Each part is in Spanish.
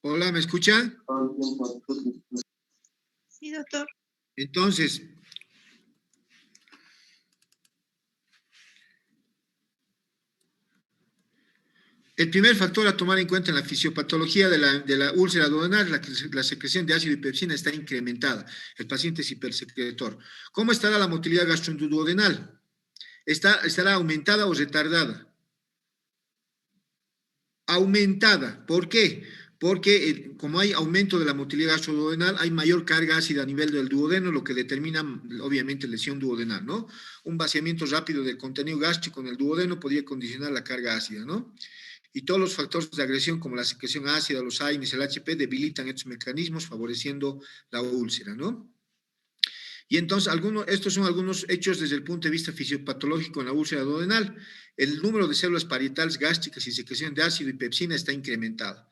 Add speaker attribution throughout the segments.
Speaker 1: Hola, ¿me escucha?
Speaker 2: Sí, doctor.
Speaker 1: Entonces, el primer factor a tomar en cuenta en la fisiopatología de la úlcera duodenal es la secreción de ácido y pepsina está incrementada. El paciente es hipersecretor. ¿Cómo estará la motilidad gastroduodenal? ¿Estará aumentada o retardada? Aumentada. ¿Por qué? Porque como hay aumento de la motilidad gastroduodenal, hay mayor carga ácida a nivel del duodeno, lo que determina, obviamente, lesión duodenal, ¿no? Un vaciamiento rápido del contenido gástrico en el duodeno podría condicionar la carga ácida, ¿no? Y todos los factores de agresión, como la secreción ácida, los AINES, el HP, debilitan estos mecanismos, favoreciendo la úlcera, ¿no? Y entonces, estos son algunos hechos desde el punto de vista fisiopatológico en la úlcera duodenal. El número de células parietales gástricas y secreción de ácido y pepsina está incrementado.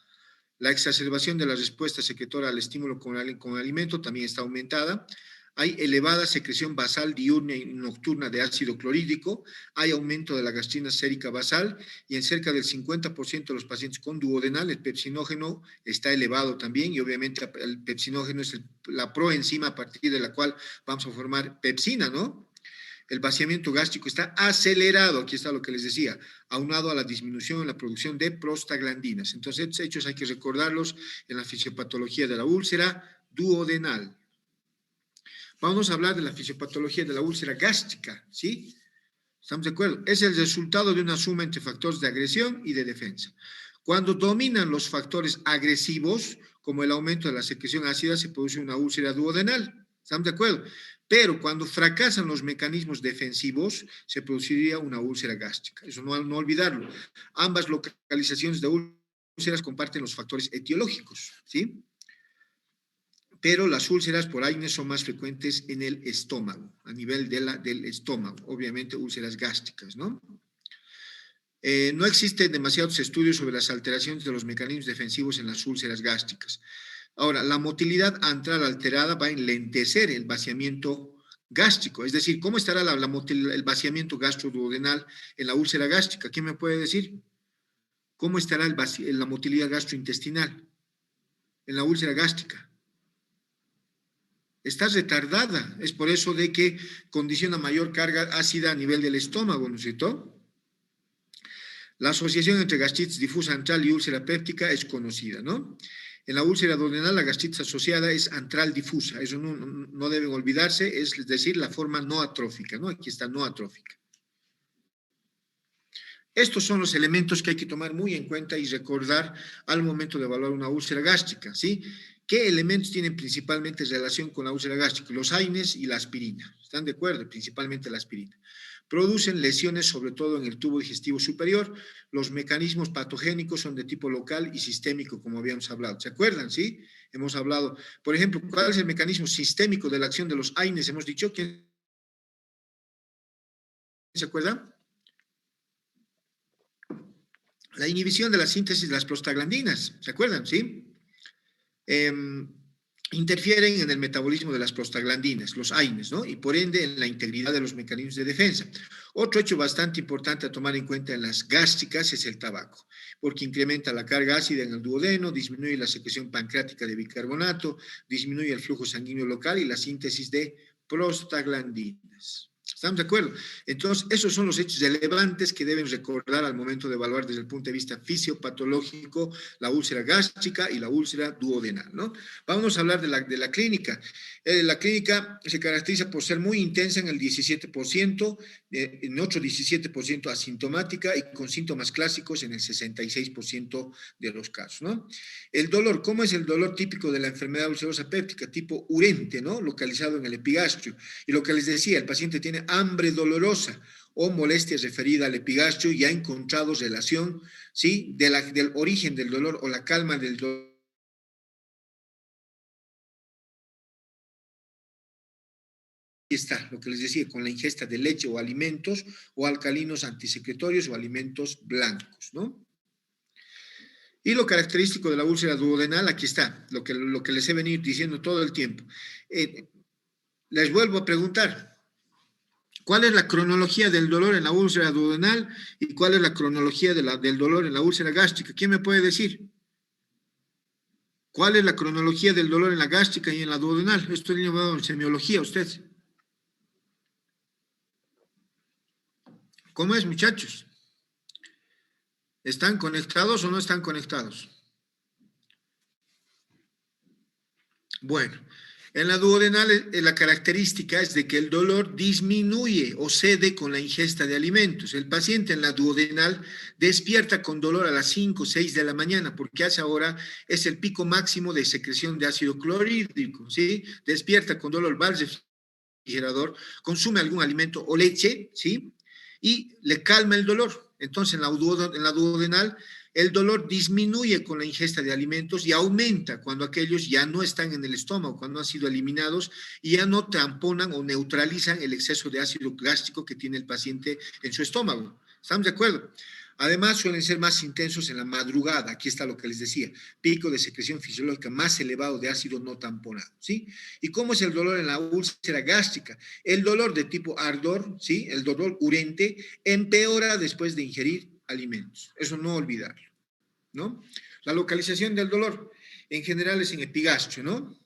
Speaker 1: La exacerbación de la respuesta secretora al estímulo con alimento también está aumentada. Hay elevada secreción basal diurna y nocturna de ácido clorhídrico, hay aumento de la gastrina sérica basal y en cerca del 50% de los pacientes con duodenal el pepsinógeno está elevado también y obviamente el pepsinógeno es la proenzima a partir de la cual vamos a formar pepsina, ¿no? El vaciamiento gástrico está acelerado, aquí está lo que les decía, aunado a la disminución en la producción de prostaglandinas. Entonces, estos hechos hay que recordarlos en la fisiopatología de la úlcera duodenal. Vamos a hablar de la fisiopatología de la úlcera gástrica, ¿sí? ¿Estamos de acuerdo? Es el resultado de una suma entre factores de agresión y de defensa. Cuando dominan los factores agresivos, como el aumento de la secreción ácida, se produce una úlcera duodenal. ¿Estamos de acuerdo? Pero cuando fracasan los mecanismos defensivos, se produciría una úlcera gástrica. Eso no olvidarlo. Ambas localizaciones de úlceras comparten los factores etiológicos, ¿sí? Pero las úlceras por AINES son más frecuentes en el estómago, a nivel del estómago, obviamente úlceras gástricas, ¿no? No existen demasiados estudios sobre las alteraciones de los mecanismos defensivos en las úlceras gástricas. Ahora, la motilidad antral alterada va a enlentecer el vaciamiento gástrico, es decir, ¿cómo estará el vaciamiento gastroduodenal en la úlcera gástrica? ¿Quién me puede decir? ¿Cómo estará la motilidad gastrointestinal en la úlcera gástrica? Está retardada, es por eso de que condiciona mayor carga ácida a nivel del estómago, ¿no es cierto? La asociación entre gastritis difusa antral y úlcera péptica es conocida, ¿no? En la úlcera duodenal la gastritis asociada es antral difusa, eso no deben olvidarse, es decir, la forma no atrófica, ¿no? Aquí está no atrófica. Estos son los elementos que hay que tomar muy en cuenta y recordar al momento de evaluar una úlcera gástrica, ¿sí? ¿Qué elementos tienen principalmente relación con la úlcera gástrica? Los AINES y la aspirina, ¿están de acuerdo? Principalmente la aspirina. Producen lesiones sobre todo en el tubo digestivo superior. Los mecanismos patogénicos son de tipo local y sistémico, como habíamos hablado. ¿Se acuerdan? ¿Sí? Hemos hablado, por ejemplo, ¿cuál es el mecanismo sistémico de la acción de los AINES? Hemos dicho, ¿quién se acuerda? La inhibición de la síntesis de las prostaglandinas. ¿Se acuerdan? ¿Sí? Interfieren en el metabolismo de las prostaglandinas, los AINES, ¿no? Y por ende en la integridad de los mecanismos de defensa. Otro hecho bastante importante a tomar en cuenta en las gástricas es el tabaco, porque incrementa la carga ácida en el duodeno, disminuye la secreción pancreática de bicarbonato, disminuye el flujo sanguíneo local y la síntesis de prostaglandinas. ¿Estamos de acuerdo? Entonces, esos son los hechos relevantes que deben recordar al momento de evaluar desde el punto de vista fisiopatológico la úlcera gástrica y la úlcera duodenal, ¿no? Vamos a hablar de la clínica. La clínica se caracteriza por ser muy intensa en el 17%, en otro 17% asintomática y con síntomas clásicos en el 66% de los casos, ¿no? El dolor, ¿cómo es el dolor típico de la enfermedad ulcerosa péptica? Tipo urente, ¿no? Localizado en el epigastrio. Y lo que les decía, el paciente tiene hambre dolorosa o molestia referida al epigastrio y ha encontrado relación, ¿sí? Del origen del dolor o la calma del dolor. Aquí está, lo que les decía, con la ingesta de leche o alimentos o alcalinos antisecretorios o alimentos blancos, ¿no? Y lo característico de la úlcera duodenal, aquí está, lo que les he venido diciendo todo el tiempo. Les vuelvo a preguntar, ¿cuál es la cronología del dolor en la úlcera duodenal y cuál es la cronología del dolor en la úlcera gástrica? ¿Quién me puede decir? ¿Cuál es la cronología del dolor en la gástrica y en la duodenal? Esto es llevado en semiología, usted. ¿Cómo es, muchachos? ¿Están conectados o no están conectados? Bueno, en la duodenal la característica es de que el dolor disminuye o cede con la ingesta de alimentos. El paciente en la duodenal despierta con dolor a las 5 o 6 de la mañana, porque a esa hora es el pico máximo de secreción de ácido clorhídrico, ¿sí? Despierta con dolor, va al refrigerador, consume algún alimento o leche, ¿sí? Y le calma el dolor. Entonces, en la duodenal el dolor disminuye con la ingesta de alimentos y aumenta cuando aquellos ya no están en el estómago, cuando han sido eliminados y ya no tamponan o neutralizan el exceso de ácido gástrico que tiene el paciente en su estómago. ¿Estamos de acuerdo? Además, suelen ser más intensos en la madrugada. Aquí está lo que les decía, pico de secreción fisiológica más elevado de ácido no tamponado, ¿sí? ¿Y cómo es el dolor en la úlcera gástrica? El dolor de tipo ardor, ¿sí? El dolor urente empeora después de ingerir alimentos. Eso no olvidarlo, ¿no? La localización del dolor en general es en epigastrio, ¿no?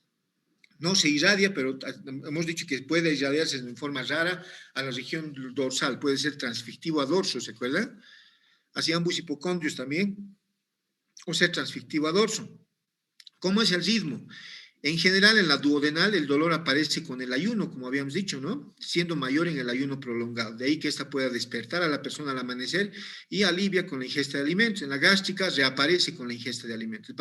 Speaker 1: No se irradia, pero hemos dicho que puede irradiarse en forma rara a la región dorsal, puede ser transfictivo a dorso, ¿se acuerdan? Hacia ambos hipocondrios también, o ser transfictivo a dorso. ¿Cómo es el ritmo? En general, en la duodenal, el dolor aparece con el ayuno, como habíamos dicho, ¿no? Siendo mayor en el ayuno prolongado. De ahí que esta pueda despertar a la persona al amanecer y alivia con la ingesta de alimentos. En la gástrica reaparece con la ingesta de alimentos.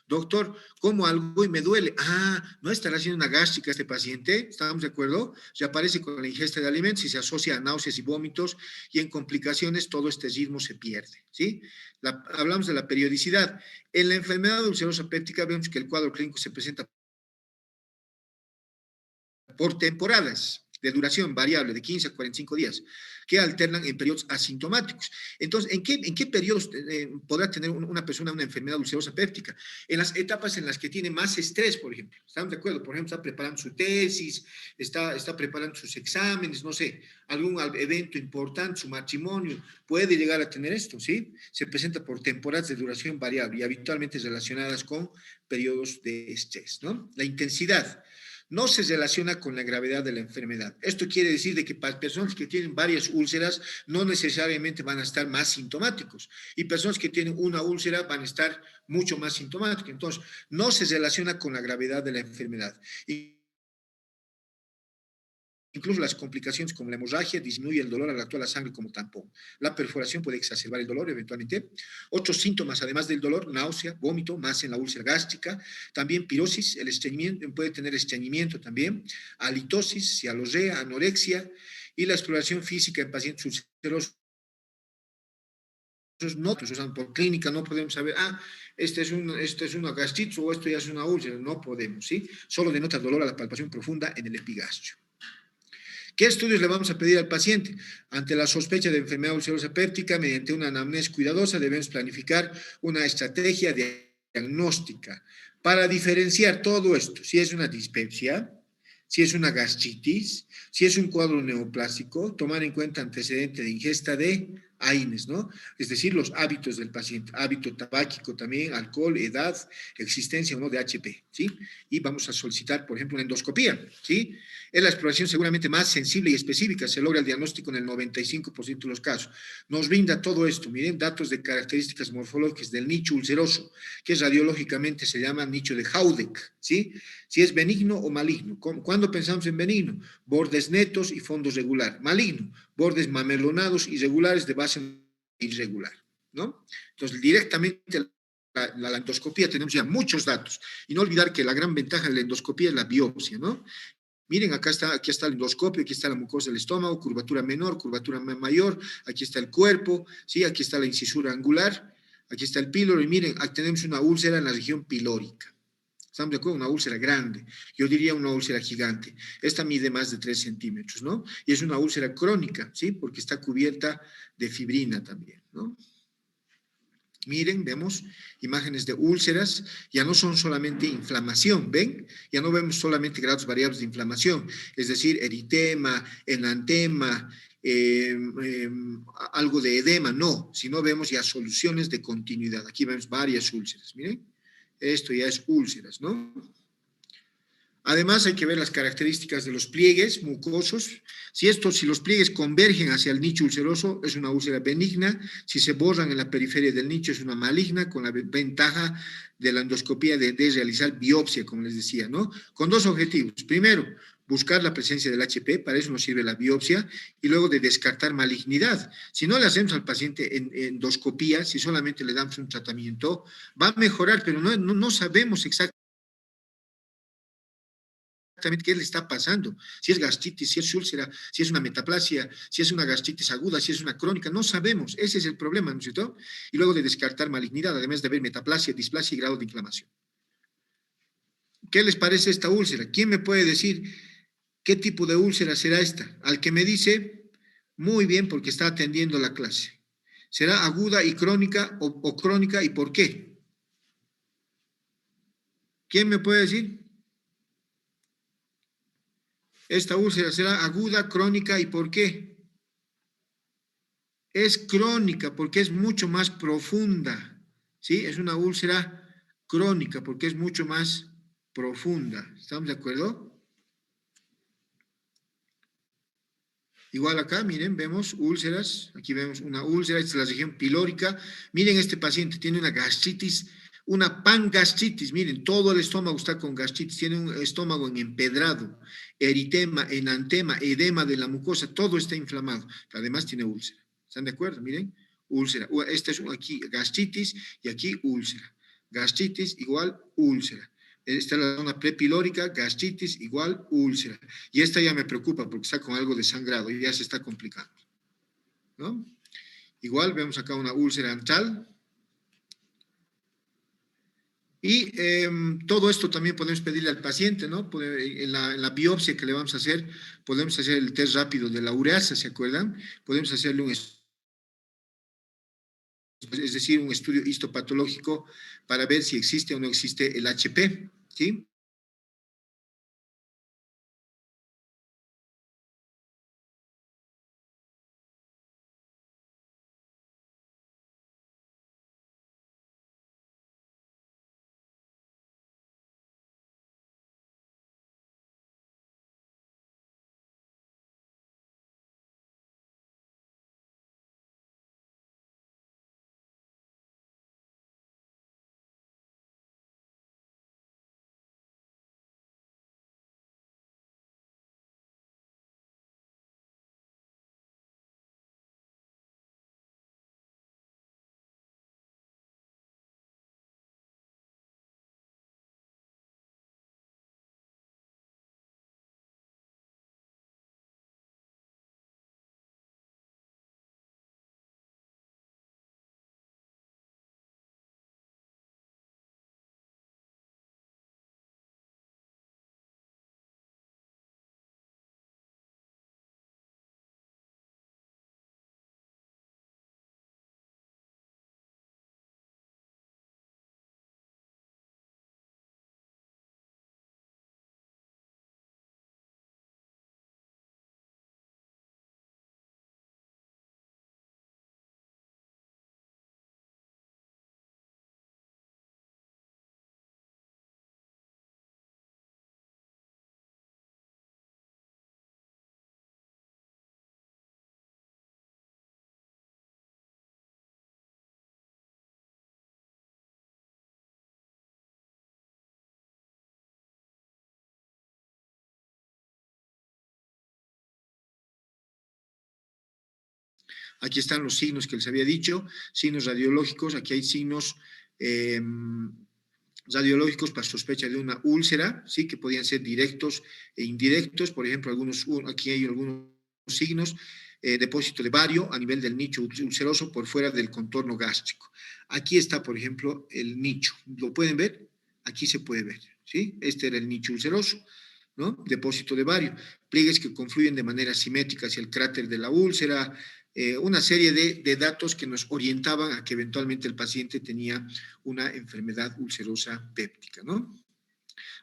Speaker 1: Doctor, como algo y me duele. Ah, ¿no estará haciendo una gástrica este paciente? ¿Estamos de acuerdo? Reaparece con la ingesta de alimentos y se asocia a náuseas y vómitos y en complicaciones todo este ritmo se pierde, ¿sí? Hablamos de la periodicidad. En la enfermedad ulcerosa péptica vemos que el cuadro clínico se presenta por temporadas de duración variable de 15 a 45 días, que alternan en periodos asintomáticos. Entonces, ¿en qué periodos podrá tener una persona una enfermedad ulcerosa péptica? En las etapas en las que tiene más estrés, por ejemplo. ¿Estamos de acuerdo? Por ejemplo, está preparando su tesis, está preparando sus exámenes, no sé, algún evento importante, su matrimonio, puede llegar a tener esto, ¿sí? Se presenta por temporadas de duración variable y habitualmente relacionadas con periodos de estrés, ¿no? La intensidad no se relaciona con la gravedad de la enfermedad. Esto quiere decir de que para personas que tienen varias úlceras no necesariamente van a estar más sintomáticos y personas que tienen una úlcera van a estar mucho más sintomáticos. Entonces, no se relaciona con la gravedad de la enfermedad. Incluso las complicaciones como la hemorragia disminuye el dolor al actuar la sangre como tampón. La perforación puede exacerbar el dolor eventualmente. Otros síntomas, además del dolor, náusea, vómito, más en la úlcera gástrica, también pirosis, el estreñimiento, puede tener estreñimiento también, halitosis, cialorrea, anorexia y la exploración física en pacientes ulcerosos. No, pues, o sea, por clínica no podemos saber, este es una gastritis o esto ya es una úlcera, no podemos, ¿sí? Solo denota dolor a la palpación profunda en el epigastrio. ¿Qué estudios le vamos a pedir al paciente? Ante la sospecha de enfermedad ulcerosa péptica, mediante una anamnesis cuidadosa, debemos planificar una estrategia diagnóstica para diferenciar todo esto. Si es una dispepsia, si es una gastritis, si es un cuadro neoplásico, tomar en cuenta antecedente de ingesta de AINES, ¿no? Es decir, los hábitos del paciente, hábito tabáquico también, alcohol, edad, existencia o no de HP, ¿sí? Y vamos a solicitar, por ejemplo, una endoscopía, ¿sí? Es la exploración seguramente más sensible y específica, se logra el diagnóstico en el 95% de los casos. Nos brinda todo esto, miren, datos de características morfológicas del nicho ulceroso, que radiológicamente se llama nicho de Haudeck, ¿sí? Si es benigno o maligno. ¿Cuándo pensamos en benigno? Bordes netos y fondo regular. Maligno, bordes mamelonados irregulares de base irregular, ¿no? Entonces, directamente la endoscopía tenemos ya muchos datos. Y no olvidar que la gran ventaja de la endoscopía es la biopsia, ¿no? Miren, aquí está el endoscopio, aquí está la mucosa del estómago, curvatura menor, curvatura mayor, aquí está el cuerpo, ¿sí? Aquí está la incisura angular, aquí está el píloro, y miren, aquí tenemos una úlcera en la región pilórica. ¿Estamos de acuerdo? Una úlcera grande. Yo diría una úlcera gigante. Esta mide más de 3 centímetros, ¿no? Y es una úlcera crónica, ¿sí? Porque está cubierta de fibrina también, ¿no? Miren, vemos imágenes de úlceras, ya no son solamente inflamación, ¿ven? Ya no vemos solamente grados variables de inflamación, es decir, eritema, enantema, algo de edema, no, sino vemos ya soluciones de continuidad. Aquí vemos varias úlceras, miren, Esto ya es úlceras, ¿no? Además, hay que ver las características de los pliegues mucosos. Si los pliegues convergen hacia el nicho ulceroso, es una úlcera benigna. Si se borran en la periferia del nicho, es una maligna, con la ventaja de la endoscopía de realizar biopsia, como les decía, ¿no? Con dos objetivos. Primero, buscar la presencia del HP, para eso nos sirve la biopsia, y luego de descartar malignidad. Si no le hacemos al paciente endoscopía, si solamente le damos un tratamiento, va a mejorar, pero no sabemos exactamente qué le está pasando, si es gastritis, si es úlcera, si es una metaplasia, si es una gastritis aguda, si es una crónica, no sabemos, ese es el problema, ¿no es cierto? Y luego de descartar malignidad, además de haber metaplasia, displasia y grado de inflamación. ¿Qué les parece esta úlcera? ¿Quién me puede decir qué tipo de úlcera será esta? Al que me dice, muy bien, porque está atendiendo la clase. ¿Será aguda y crónica o crónica y por qué? ¿Quién me puede decir? Esta úlcera será aguda, crónica y por qué. Es crónica porque es mucho más profunda, ¿sí? Es una úlcera crónica porque es mucho más profunda. ¿Estamos de acuerdo? Igual acá, miren, vemos úlceras. Aquí vemos una úlcera, esta es la región pilórica. Miren, este paciente tiene una gastritis, una pangastritis. Miren, todo el estómago está con gastritis. Tiene un estómago en empedrado, eritema, enantema, edema de la mucosa. Todo está inflamado. Además tiene úlcera. ¿Están de acuerdo? Miren, úlcera. Esta es aquí gastritis y aquí úlcera. Gastritis igual úlcera. Esta es la zona prepilórica, gastritis igual úlcera. Y esta ya me preocupa porque está con algo de sangrado y ya se está complicando, ¿no? Igual vemos acá una úlcera antral. Y todo esto también podemos pedirle al paciente, ¿no? En la biopsia que le vamos a hacer, podemos hacer el test rápido de la ureasa, ¿se acuerdan? Podemos hacerle es decir, un estudio histopatológico para ver si existe o no existe el HP, ¿sí? Aquí están los signos que les había dicho, signos radiológicos. Aquí hay signos radiológicos para sospecha de una úlcera, ¿sí? Que podían ser directos e indirectos. Por ejemplo, aquí hay algunos signos. Depósito de bario a nivel del nicho ulceroso por fuera del contorno gástrico. Aquí está, por ejemplo, el nicho. ¿Lo pueden ver? Aquí se puede ver, ¿sí? Este era el nicho ulceroso, ¿no? Depósito de bario. Pliegues que confluyen de manera simétrica hacia el cráter de la úlcera, una serie de datos que nos orientaban a que eventualmente el paciente tenía una enfermedad ulcerosa péptica, ¿no?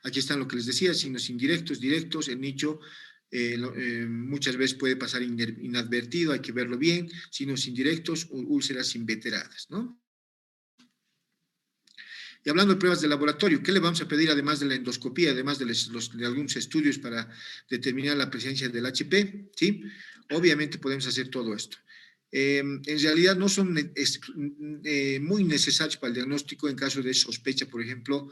Speaker 1: Aquí están lo que les decía, signos indirectos, directos, el nicho muchas veces puede pasar inadvertido, hay que verlo bien, signos indirectos, úlceras inveteradas, ¿no? Y hablando de pruebas de laboratorio, ¿qué le vamos a pedir además de la endoscopía, además de algunos estudios para determinar la presencia del HP? ¿Sí? Obviamente podemos hacer todo esto. En realidad no son muy necesarios para el diagnóstico en caso de sospecha, por ejemplo,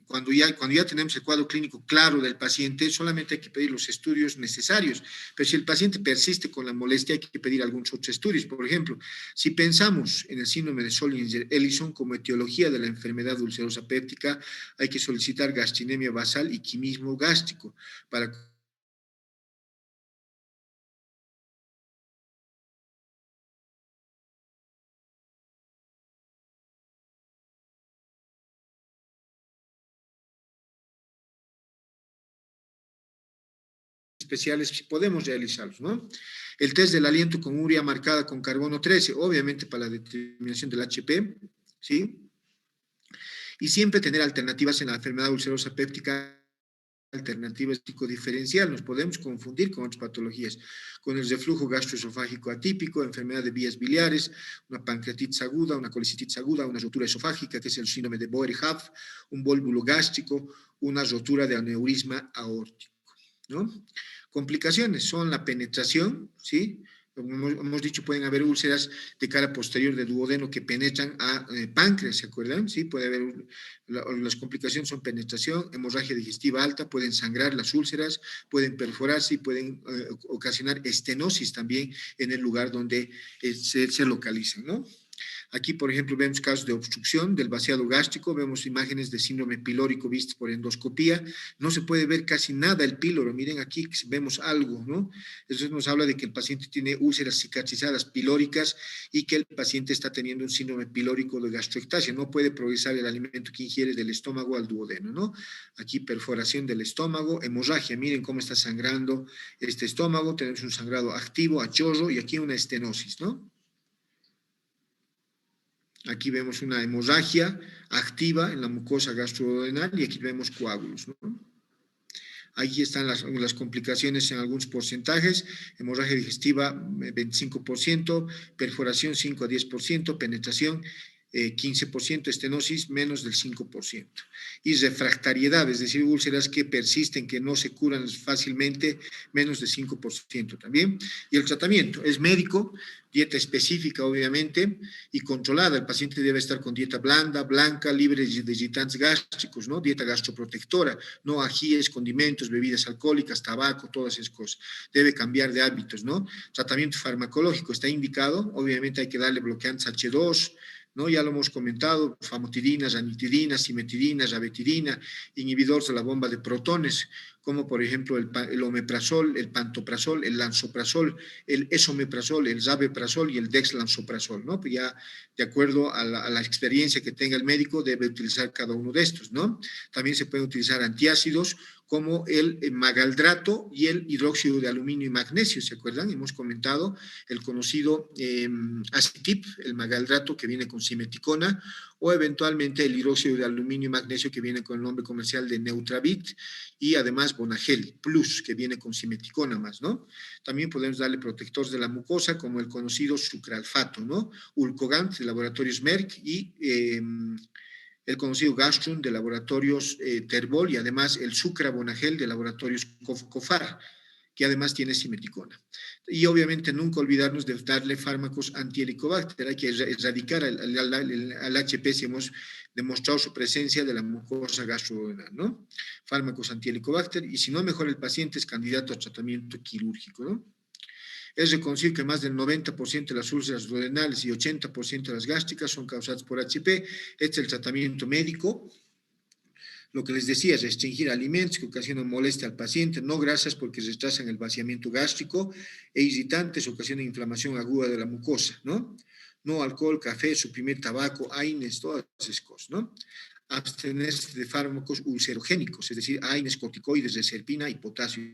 Speaker 1: cuando ya tenemos el cuadro clínico claro del paciente, solamente hay que pedir los estudios necesarios, pero si el paciente persiste con la molestia, hay que pedir algunos otros estudios. Por ejemplo, si pensamos en el síndrome de Solinger-Ellison como etiología de la enfermedad ulcerosa péptica, hay que solicitar gastrinemia basal y quimismo gástrico para especiales si podemos realizarlos, ¿no? El test del aliento con urea marcada con carbono 13, obviamente para la determinación del HP, ¿sí? Y siempre tener alternativas en la enfermedad ulcerosa péptica, alternativas diferencial, nos podemos confundir con otras patologías, con el reflujo gastroesofágico atípico, enfermedad de vías biliares, una pancreatitis aguda, una colicitis aguda, una rotura esofágica, que es el síndrome de Boer-Haave, un vólvulo gástrico, una rotura de aneurisma aórtico, ¿no? Complicaciones son la penetración, ¿sí? Como hemos dicho, pueden haber úlceras de cara posterior de duodeno que penetran a páncreas, ¿se acuerdan? Sí, puede haber, las complicaciones son penetración, hemorragia digestiva alta, pueden sangrar las úlceras, pueden perforarse y pueden ocasionar estenosis también en el lugar donde se localizan, ¿no? Aquí, por ejemplo, vemos casos de obstrucción del vaciado gástrico, vemos imágenes de síndrome pilórico vistas por endoscopía, no se puede ver casi nada el píloro, miren aquí vemos algo, ¿no? Eso nos habla de que el paciente tiene úlceras cicatrizadas pilóricas y que el paciente está teniendo un síndrome pilórico de gastroectasia, no puede progresar el alimento que ingiere del estómago al duodeno, ¿no? Aquí perforación del estómago, hemorragia, miren cómo está sangrando este estómago, tenemos un sangrado activo, a chorro, y aquí una estenosis, ¿no? Aquí vemos una hemorragia activa en la mucosa gastroduodenal y aquí vemos coágulos, ¿no? Aquí están las complicaciones en algunos porcentajes: hemorragia digestiva 25%, perforación 5 a 10%, penetración 15%, estenosis menos del 5%. Y refractariedad, es decir, úlceras que persisten, que no se curan fácilmente, menos del 5% también. Y el tratamiento es médico, dieta específica obviamente y controlada. El paciente debe estar con dieta blanda, blanca, libre de irritantes gástricos, ¿no? Dieta gastroprotectora, no ajíes, condimentos, bebidas alcohólicas, tabaco, todas esas cosas. Debe cambiar de hábitos, ¿no? Tratamiento farmacológico está indicado, obviamente hay que darle bloqueantes H2, ¿no? Ya lo hemos comentado: famotidina, ranitidina, simetidina, rabetidina, inhibidores de la bomba de protones, como por ejemplo el omeprazol, el pantoprazol, el lansoprazol, el esomeprazol, el rabeprazol y el dexlansoprazol, ¿no? Pues ya de acuerdo a la experiencia que tenga el médico debe utilizar cada uno de estos, ¿no? También se pueden utilizar antiácidos como el magaldrato y el hidróxido de aluminio y magnesio, ¿se acuerdan? Hemos comentado el conocido acitip, el magaldrato que viene con simeticona, o eventualmente el hidróxido de aluminio y magnesio que viene con el nombre comercial de Neutravit, y además Bonagel Plus, que viene con simeticona más, ¿no? También podemos darle protectores de la mucosa como el conocido sucralfato, ¿no? Ulcogant de laboratorios Merck y el conocido Gastrum de laboratorios Terbol, y además el Sucrabonagel de laboratorios Cofar, que además tiene simeticona. Y obviamente nunca olvidarnos de darle fármacos anti-helicobacter. Hay que erradicar al HP si hemos demostrado su presencia de la mucosa gastroduodenal, ¿no? Fármacos anti-helicobacter, y si no mejora el paciente es candidato a tratamiento quirúrgico, ¿no? Es reconocido que más del 90% de las úlceras duodenales y 80% de las gástricas son causadas por HP. Este es el tratamiento médico. Lo que les decía es restringir alimentos que ocasionan molestia al paciente, no grasas porque retrasan el vaciamiento gástrico, e irritantes ocasionan inflamación aguda de la mucosa, ¿no? No alcohol, café, suprimir tabaco, AINES, todas esas cosas, ¿no? Abstenerse de fármacos ulcerogénicos, es decir, AINES, corticoides, reserpina y potasio.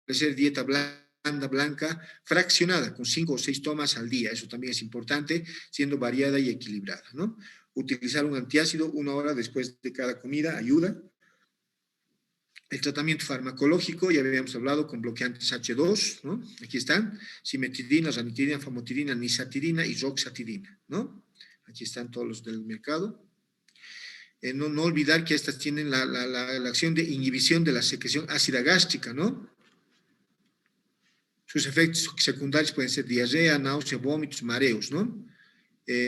Speaker 1: Hacer dieta blanca, fraccionada, con 5 o 6 tomas al día. Eso también es importante, siendo variada y equilibrada, ¿no? Utilizar un antiácido 1 hora después de cada comida ayuda. El tratamiento farmacológico, ya habíamos hablado, con bloqueantes H2, ¿no? Aquí están: simetidina, ranitidina, famotidina, nisatidina y roxatidina, ¿no? Aquí están todos los del mercado. No olvidar que estas tienen la acción de inhibición de la secreción ácida gástrica, ¿no? Sus efectos secundarios pueden ser diarrea, náusea, vómitos, mareos, ¿no?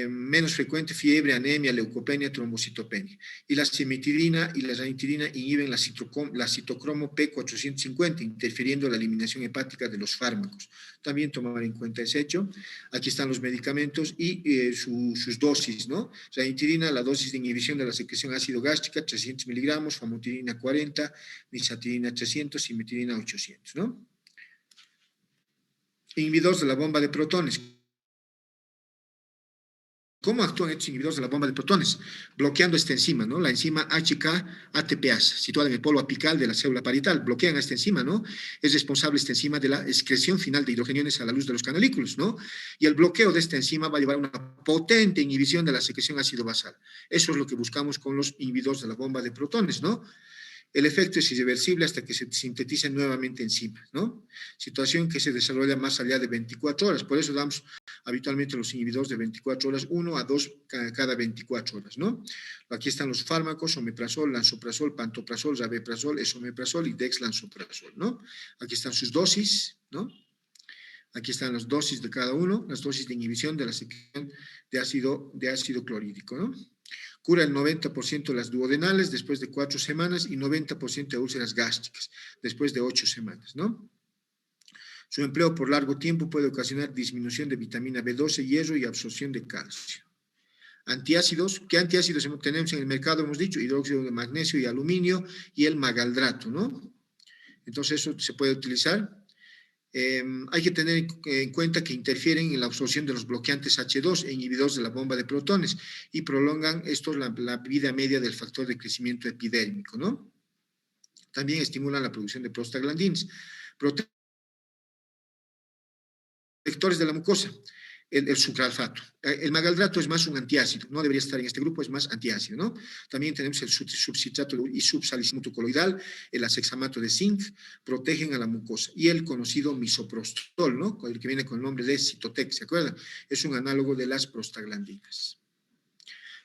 Speaker 1: Menos frecuente fiebre, anemia, leucopenia, trombocitopenia. Y la cimetidina y la ranitidina inhiben la citocromo P450, interfiriendo en la eliminación hepática de los fármacos. También tomar en cuenta ese hecho. Aquí están los medicamentos y sus dosis, ¿no? Ranitidina, la dosis de inhibición de la secreción ácido gástrica, 300 miligramos, famotidina 40, nisatidina 300, cimetidina 800, ¿no? Inhibidores de la bomba de protones. ¿Cómo actúan estos inhibidores de la bomba de protones? Bloqueando esta enzima, ¿no? La enzima HK-ATPase, situada en el polo apical de la célula parietal. Bloquean esta enzima, ¿no? Es responsable esta enzima de la excreción final de hidrogeniones a la luz de los canalículos, ¿no? Y el bloqueo de esta enzima va a llevar a una potente inhibición de la secreción ácido basal. Eso es lo que buscamos con los inhibidores de la bomba de protones, ¿no? El efecto es irreversible hasta que se sinteticen nuevamente enzimas, ¿no? Situación que se desarrolla más allá de 24 horas. Por eso damos habitualmente los inhibidores de 24 horas, 1 a 2 cada 24 horas, ¿no? Aquí están los fármacos, omeprazol, lansoprazol, pantoprazol, rabeprazol, esomeprazol y dexlansoprazol, ¿no? Aquí están sus dosis, ¿no? Aquí están las dosis de cada uno, las dosis de inhibición de la secreción de ácido clorhídrico, ¿no? Cura el 90% de las duodenales después de 4 semanas y 90% de úlceras gástricas después de 8 semanas, ¿no? Su empleo por largo tiempo puede ocasionar disminución de vitamina B12, hierro y absorción de calcio. Antiácidos, ¿qué antiácidos tenemos en el mercado? Hemos dicho hidróxido de magnesio y aluminio y el magaldrato, ¿no? Entonces eso se puede utilizar. Hay que tener en cuenta que interfieren en la absorción de los bloqueantes H2 e inhibidores de la bomba de protones y prolongan estos la vida media del factor de crecimiento epidérmico, ¿no? También estimulan la producción de prostaglandinas. Protectores de la mucosa, el sucralfato. El magaldrato es más un antiácido, no debería estar en este grupo, es más antiácido, ¿no? También tenemos el subcitrato y subsalicinato coloidal, el asexamato de zinc, protegen a la mucosa. Y el conocido misoprostol, ¿no? El que viene con el nombre de Cytotec, ¿se acuerdan? Es un análogo de las prostaglandinas.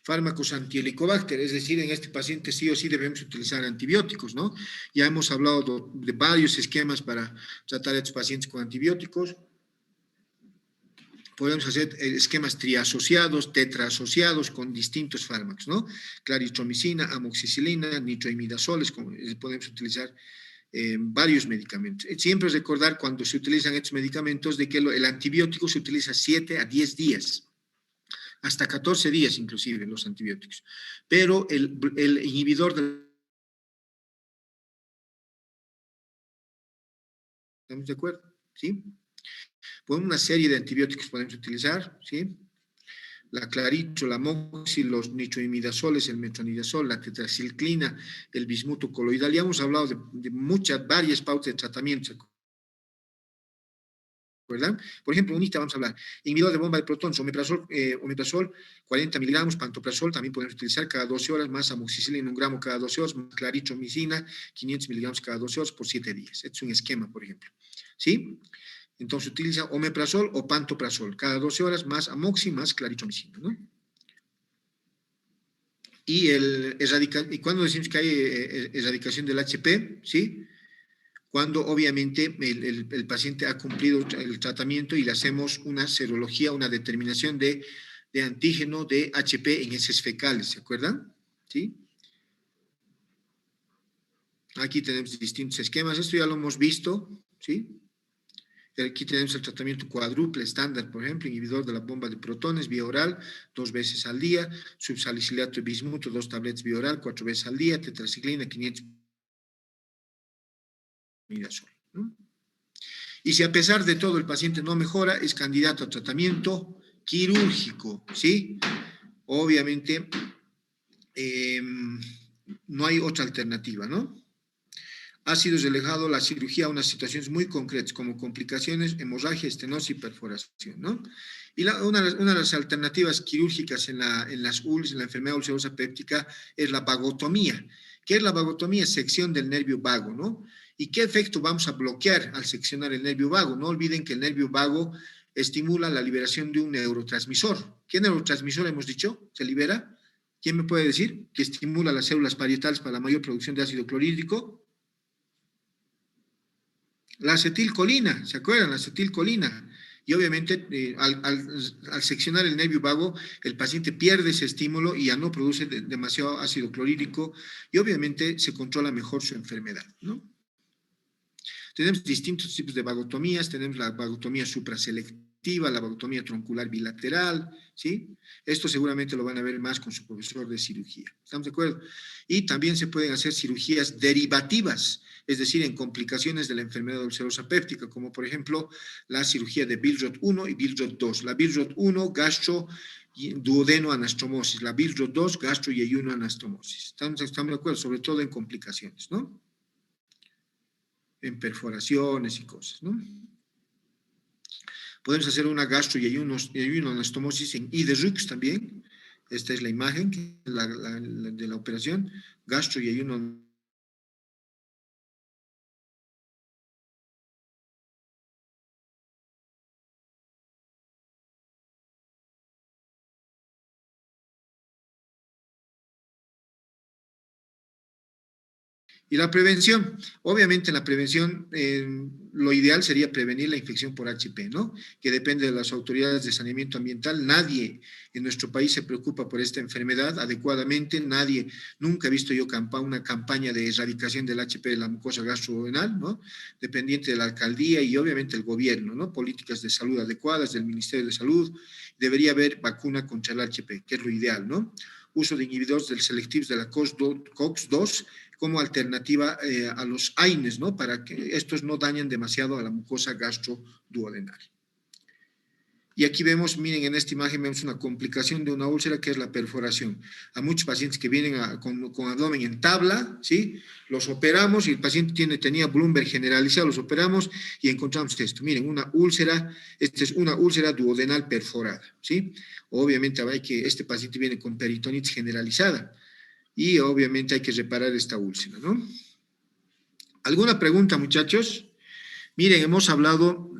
Speaker 1: Fármacos anti-helicobacter, es decir, en este paciente sí o sí debemos utilizar antibióticos, ¿no? Ya hemos hablado de varios esquemas para tratar a estos pacientes con antibióticos. Podemos hacer esquemas triasociados, tetraasociados con distintos fármacos, ¿no? Claritromicina, amoxicilina, nitroimidazoles, podemos utilizar varios medicamentos. Siempre recordar cuando se utilizan estos medicamentos de que el antibiótico se utiliza 7 a 10 días, hasta 14 días inclusive los antibióticos. Pero el inhibidor de... ¿Estamos de acuerdo? ¿Sí? Pues una serie de antibióticos podemos utilizar, ¿sí? La claritro, la moxi, los nitroimidazoles, el metronidazol, la tetraciclina, el bismuto coloidal. Ya hemos hablado de varias pautas de tratamiento, ¿verdad? Por ejemplo, unita vamos a hablar. Inhibidor de bomba de protones, omeprazol 40 miligramos, pantoprazol también podemos utilizar cada 12 horas, más amoxicilina 1 gramo cada 12 horas, más claritromicina 500 miligramos cada 12 horas por 7 días. Este es un esquema, por ejemplo. ¿Sí? Entonces utiliza omeprazol o pantoprazol cada 12 horas, más amoxi, más claritromicina, ¿no? Y cuando decimos que hay erradicación del HP, ¿sí? Cuando obviamente el paciente ha cumplido el tratamiento y le hacemos una serología, una determinación de antígeno de HP en heces fecales, ¿se acuerdan? ¿Sí? Aquí tenemos distintos esquemas, esto ya lo hemos visto, ¿sí? Aquí tenemos el tratamiento cuádruple estándar, por ejemplo, inhibidor de la bomba de protones vía oral, 2 veces al día, subsalicilato de bismuto, 2 tabletas vía oral, 4 veces al día, tetraciclina, 500 miligramos, ¿no? Y si a pesar de todo el paciente no mejora, es candidato a tratamiento quirúrgico, ¿sí? Obviamente, no hay otra alternativa, ¿no? Ha sido relegado la cirugía a unas situaciones muy concretas, como complicaciones, hemorragia, estenosis y perforación, ¿no? Y una de las alternativas quirúrgicas en las ULS, en la enfermedad ulcerosa péptica, es la vagotomía. ¿Qué es la vagotomía? Sección del nervio vago, ¿no? ¿Y qué efecto vamos a bloquear al seccionar el nervio vago? No olviden que el nervio vago estimula la liberación de un neurotransmisor. ¿Qué neurotransmisor hemos dicho? ¿Se libera? ¿Quién me puede decir? Que estimula las células parietales para la mayor producción de ácido clorhídrico. La acetilcolina, ¿se acuerdan? La acetilcolina. Y obviamente al seccionar el nervio vago, el paciente pierde ese estímulo y ya no produce demasiado ácido clorhídrico y obviamente se controla mejor su enfermedad, ¿no? Tenemos distintos tipos de vagotomías, tenemos la vagotomía supraselectiva, la vagotomía troncular bilateral, ¿sí? Esto seguramente lo van a ver más con su profesor de cirugía, ¿estamos de acuerdo? Y también se pueden hacer cirugías derivativas, es decir, en complicaciones de la enfermedad ulcerosa péptica, como por ejemplo la cirugía de Billroth 1 y Billroth 2. La Billroth 1, gastro duodeno anastomosis, la Billroth 2, gastro y ayuno anastomosis. ¿Estamos de acuerdo? Sobre todo en complicaciones, ¿no? En perforaciones y cosas, ¿no? Podemos hacer una gastro y ayuno anastomosis en IDRUX también. Esta es la imagen de la operación, gastro y ayuno. Y la prevención, obviamente la prevención, lo ideal sería prevenir la infección por HP, ¿no? Que depende de las autoridades de saneamiento ambiental. Nadie en nuestro país se preocupa por esta enfermedad adecuadamente, nadie, nunca he visto yo una campaña de erradicación del HP de la mucosa gastroduodenal, ¿no? Dependiente de la alcaldía y obviamente el gobierno, ¿no? Políticas de salud adecuadas del Ministerio de Salud. Debería haber vacuna contra el HP, que es lo ideal, ¿no? Uso de inhibidores del selectivos de la COX-2 como alternativa a los AINES, ¿no? Para que estos no dañen demasiado a la mucosa gastroduodenal. Y aquí vemos, miren, en esta imagen vemos una complicación de una úlcera que es la perforación. A muchos pacientes que vienen con abdomen en tabla, ¿sí? Los operamos y el paciente tenía Bloomberg generalizado, los operamos y encontramos esto. Miren, una úlcera, esta es una úlcera duodenal perforada, ¿sí? Obviamente este paciente viene con peritonitis generalizada y obviamente hay que reparar esta úlcera, ¿no? ¿Alguna pregunta, muchachos? Miren, hemos hablado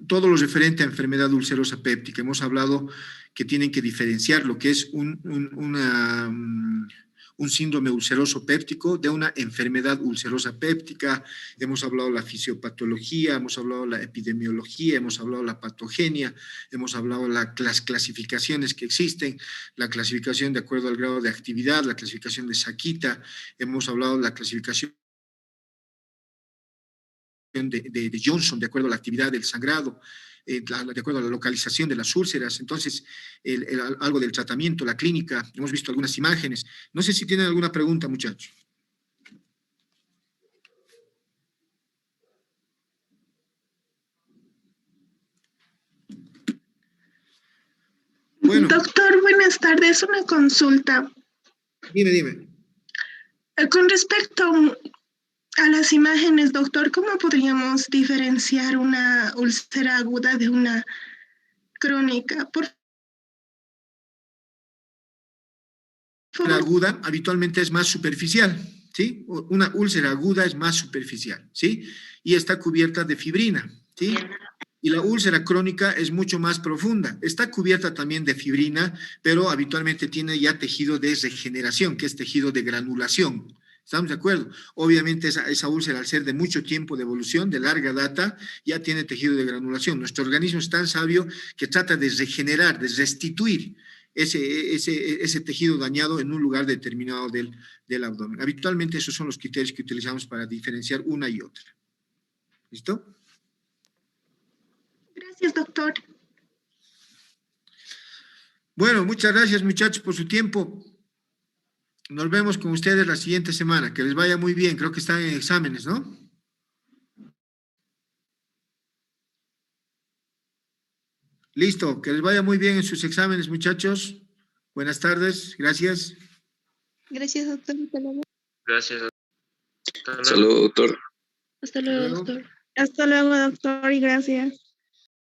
Speaker 1: todo lo referente a enfermedad ulcerosa péptica. Hemos hablado que tienen que diferenciar lo que es un síndrome ulceroso péptico de una enfermedad ulcerosa péptica. Hemos hablado de la fisiopatología, hemos hablado de la epidemiología, hemos hablado de la patogenia, hemos hablado de las clasificaciones que existen, la clasificación de acuerdo al grado de actividad, la clasificación de Sakita, hemos hablado de la clasificación de Johnson, de acuerdo a la actividad del sangrado, de acuerdo a la localización de las úlceras. Entonces, algo del tratamiento, la clínica, hemos visto algunas imágenes. No sé si tienen alguna pregunta, muchachos.
Speaker 2: Bueno. Doctor, buenas tardes. Una consulta.
Speaker 1: Dime.
Speaker 2: Con respecto a las imágenes, doctor, ¿cómo podríamos diferenciar una úlcera aguda de una crónica?
Speaker 1: La aguda habitualmente es más superficial, ¿sí? Una úlcera aguda es más superficial, ¿sí? Y está cubierta de fibrina, ¿sí? Y la úlcera crónica es mucho más profunda. Está cubierta también de fibrina, pero habitualmente tiene ya tejido de regeneración, que es tejido de granulación. ¿Estamos de acuerdo? Obviamente esa úlcera, al ser de mucho tiempo de evolución, de larga data, ya tiene tejido de granulación. Nuestro organismo es tan sabio que trata de regenerar, de restituir ese tejido dañado en un lugar determinado del abdomen. Habitualmente esos son los criterios que utilizamos para diferenciar una y otra. ¿Listo?
Speaker 2: Gracias, doctor.
Speaker 1: Bueno, muchas gracias, muchachos, por su tiempo. Nos vemos con ustedes la siguiente semana. Que les vaya muy bien. Creo que están en exámenes, ¿no? Listo. Que les vaya muy bien en sus exámenes, muchachos. Buenas tardes. Gracias.
Speaker 2: Gracias, doctor. Hasta luego.
Speaker 3: Gracias. Hasta luego, doctor.
Speaker 2: Hasta luego, doctor. Hasta luego, doctor, y gracias.